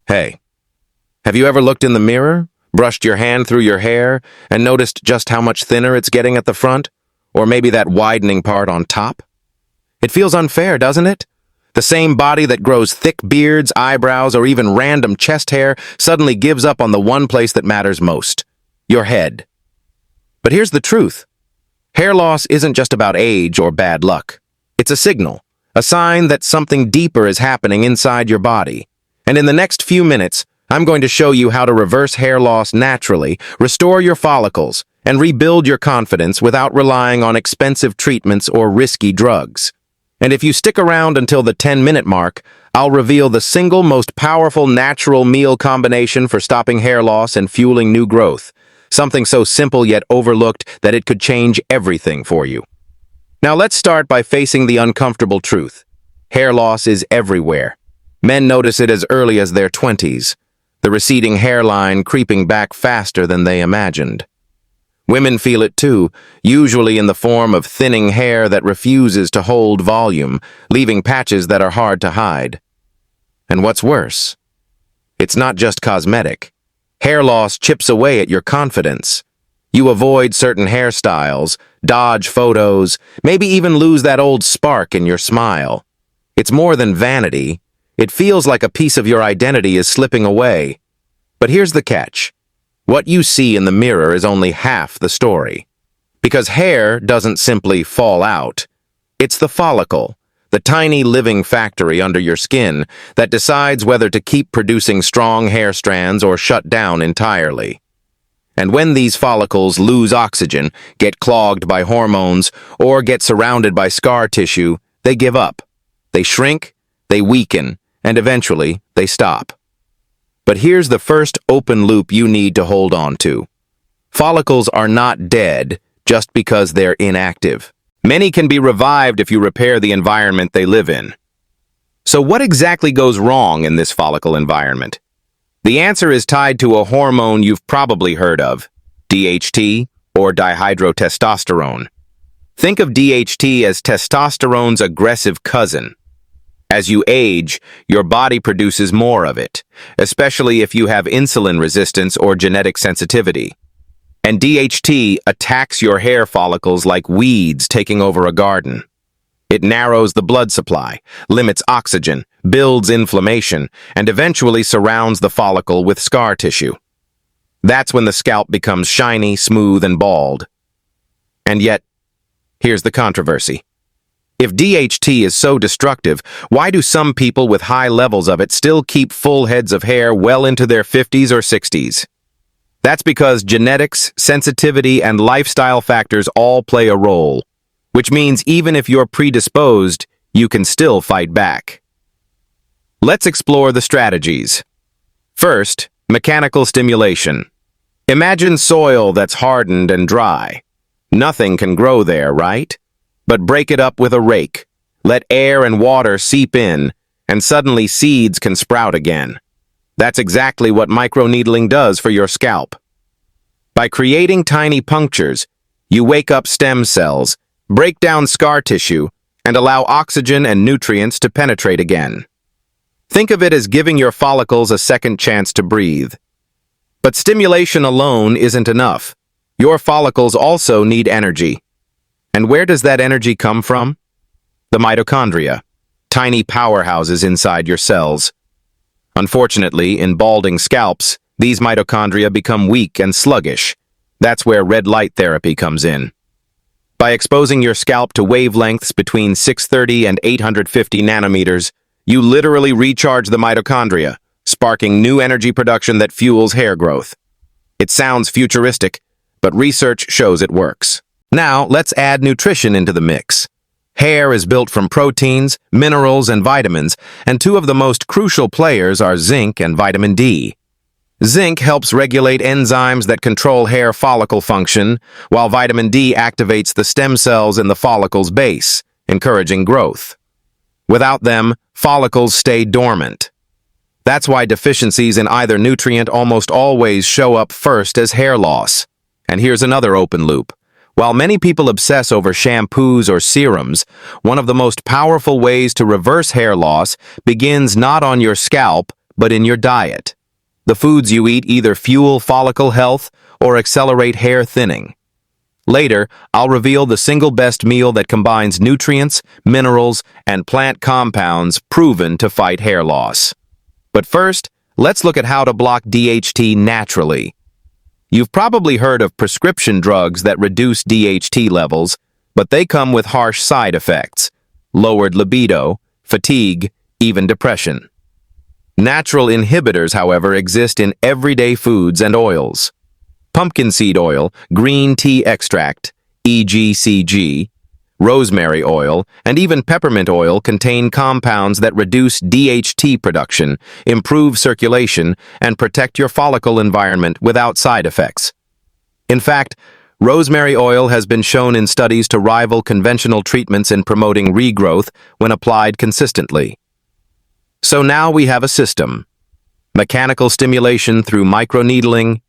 Hey, have you ever looked in the mirror, brushed your hand through your hair, and noticed just how much thinner it's getting at the front? Or maybe that widening part on top? It feels unfair, doesn't it? The same body that grows thick beards, eyebrows, or even random chest hair suddenly gives up on the one place that matters most, your head. But here's the truth. Hair loss isn't just about age or bad luck. It's a signal, a sign that something deeper is happening inside your body. And in the next few minutes, I'm going to show you how to reverse hair loss naturally, restore your follicles, and rebuild your confidence without relying on expensive treatments or risky drugs. And if you stick around until the 10-minute mark, I'll reveal the single most powerful natural meal combination for stopping hair loss and fueling new growth. Something so simple yet overlooked that it could change everything for you. Now let's start by facing the uncomfortable truth. Hair loss is everywhere. Men notice it as early as their 20s, the receding hairline creeping back faster than they imagined. Women feel it too, usually in the form of thinning hair that refuses to hold volume, leaving patches that are hard to hide. And what's worse, it's not just cosmetic. Hair loss chips away at your confidence. You avoid certain hairstyles, dodge photos, maybe even lose that old spark in your smile. It's more than vanity. It feels like a piece of your identity is slipping away. But here's the catch. What you see in the mirror is only half the story. Because hair doesn't simply fall out. It's the follicle, the tiny living factory under your skin that decides whether to keep producing strong hair strands or shut down entirely. And when these follicles lose oxygen, get clogged by hormones, or get surrounded by scar tissue, they give up. They shrink, they weaken, and eventually they stop. But here's the first open loop you need to hold on to. Follicles are not dead just because they're inactive. Many can be revived if you repair the environment they live in. So what exactly goes wrong in this follicle environment? The answer is tied to a hormone you've probably heard of, DHT, or dihydrotestosterone. Think of DHT as testosterone's aggressive cousin. As you age, your body produces more of it, especially if you have insulin resistance or genetic sensitivity. And DHT attacks your hair follicles like weeds taking over a garden. It narrows the blood supply, limits oxygen, builds inflammation, and eventually surrounds the follicle with scar tissue. That's when the scalp becomes shiny, smooth, and bald. And yet, here's the controversy. If DHT is so destructive, why do some people with high levels of it still keep full heads of hair well into their 50s or 60s? That's because genetics, sensitivity, and lifestyle factors all play a role, which means even if you're predisposed, you can still fight back. Let's explore the strategies. First, mechanical stimulation. Imagine soil that's hardened and dry. Nothing can grow there, right? But break it up with a rake. Let air and water seep in, and suddenly seeds can sprout again. That's exactly what microneedling does for your scalp. By creating tiny punctures, you wake up stem cells, break down scar tissue, and allow oxygen and nutrients to penetrate again. Think of it as giving your follicles a second chance to breathe. But stimulation alone isn't enough. Your follicles also need energy. And where does that energy come from? The mitochondria, tiny powerhouses inside your cells. Unfortunately, in balding scalps, these mitochondria become weak and sluggish. That's where red light therapy comes in. By exposing your scalp to wavelengths between 630 and 850 nanometers, you literally recharge the mitochondria, sparking new energy production that fuels hair growth. It sounds futuristic, but research shows it works. Now, let's add nutrition into the mix. Hair is built from proteins, minerals, and vitamins, and two of the most crucial players are zinc and vitamin D. Zinc helps regulate enzymes that control hair follicle function, while vitamin D activates the stem cells in the follicle's base, encouraging growth. Without them, follicles stay dormant. That's why deficiencies in either nutrient almost always show up first as hair loss. And here's another open loop. While many people obsess over shampoos or serums, one of the most powerful ways to reverse hair loss begins not on your scalp, but in your diet. The foods you eat either fuel follicle health or accelerate hair thinning. Later, I'll reveal the single best meal that combines nutrients, minerals, and plant compounds proven to fight hair loss. But first, let's look at how to block DHT naturally. You've probably heard of prescription drugs that reduce DHT levels, but they come with harsh side effects: lowered libido, fatigue, even depression. Natural inhibitors, however, exist in everyday foods and oils. Pumpkin seed oil, green tea extract, EGCG, rosemary oil, and even peppermint oil contain compounds that reduce DHT production, improve circulation, and protect your follicle environment without side effects. In fact, rosemary oil has been shown in studies to rival conventional treatments in promoting regrowth when applied consistently. So now we have a system: mechanical stimulation through microneedling,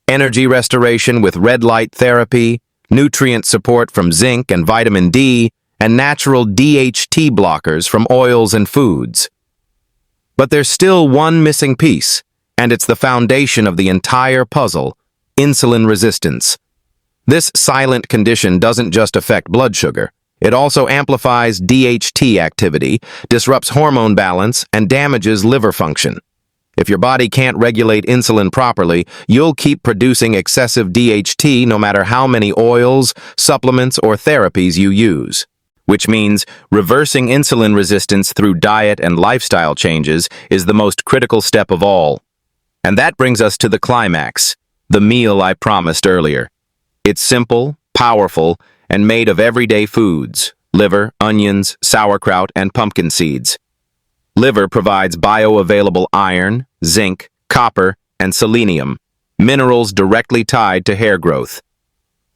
energy restoration with red light therapy, nutrient support from zinc and vitamin D, and natural DHT blockers from oils and foods. But there's still one missing piece, and it's the foundation of the entire puzzle: insulin resistance. This silent condition doesn't just affect blood sugar. It also amplifies DHT activity, disrupts hormone balance, and damages liver function. If your body can't regulate insulin properly, you'll keep producing excessive DHT no matter how many oils, supplements, or therapies you use. Which means reversing insulin resistance through diet and lifestyle changes is the most critical step of all. And that brings us to the climax, the meal I promised earlier. It's simple, powerful, and made of everyday foods: liver, onions, sauerkraut, and pumpkin seeds. Liver provides bioavailable iron, zinc, copper, and selenium, minerals directly tied to hair growth.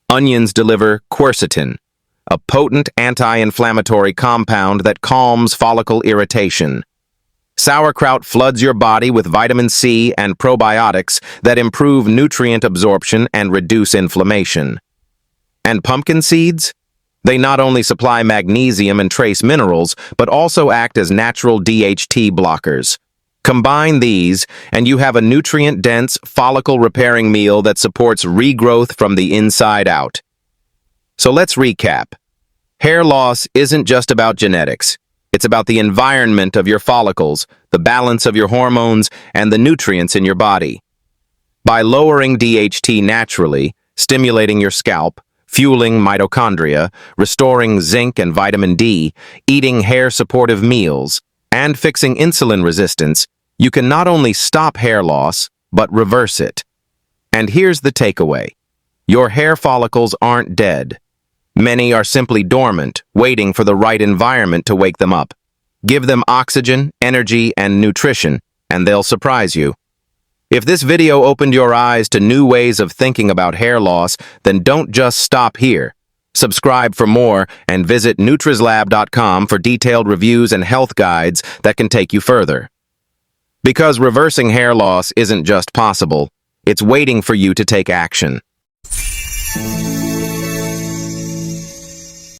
Onions deliver quercetin, a potent anti-inflammatory compound that calms follicle irritation. Sauerkraut floods your body with vitamin C and probiotics that improve nutrient absorption and reduce inflammation. And pumpkin seeds? They not only supply magnesium and trace minerals, but also act as natural DHT blockers. Combine these, and you have a nutrient-dense, follicle-repairing meal that supports regrowth from the inside out. So let's recap. Hair loss isn't just about genetics. It's about the environment of your follicles, the balance of your hormones, and the nutrients in your body. By lowering DHT naturally, stimulating your scalp, fueling mitochondria, restoring zinc and vitamin D, eating hair-supportive meals, and fixing insulin resistance, you can not only stop hair loss, but reverse it. And here's the takeaway: your hair follicles aren't dead. Many are simply dormant, waiting for the right environment to wake them up. Give them oxygen, energy, and nutrition, and they'll surprise you. If this video opened your eyes to new ways of thinking about hair loss, then don't just stop here. Subscribe for more and visit Nutrizlab.com for detailed reviews and health guides that can take you further. Because reversing hair loss isn't just possible, it's waiting for you to take action.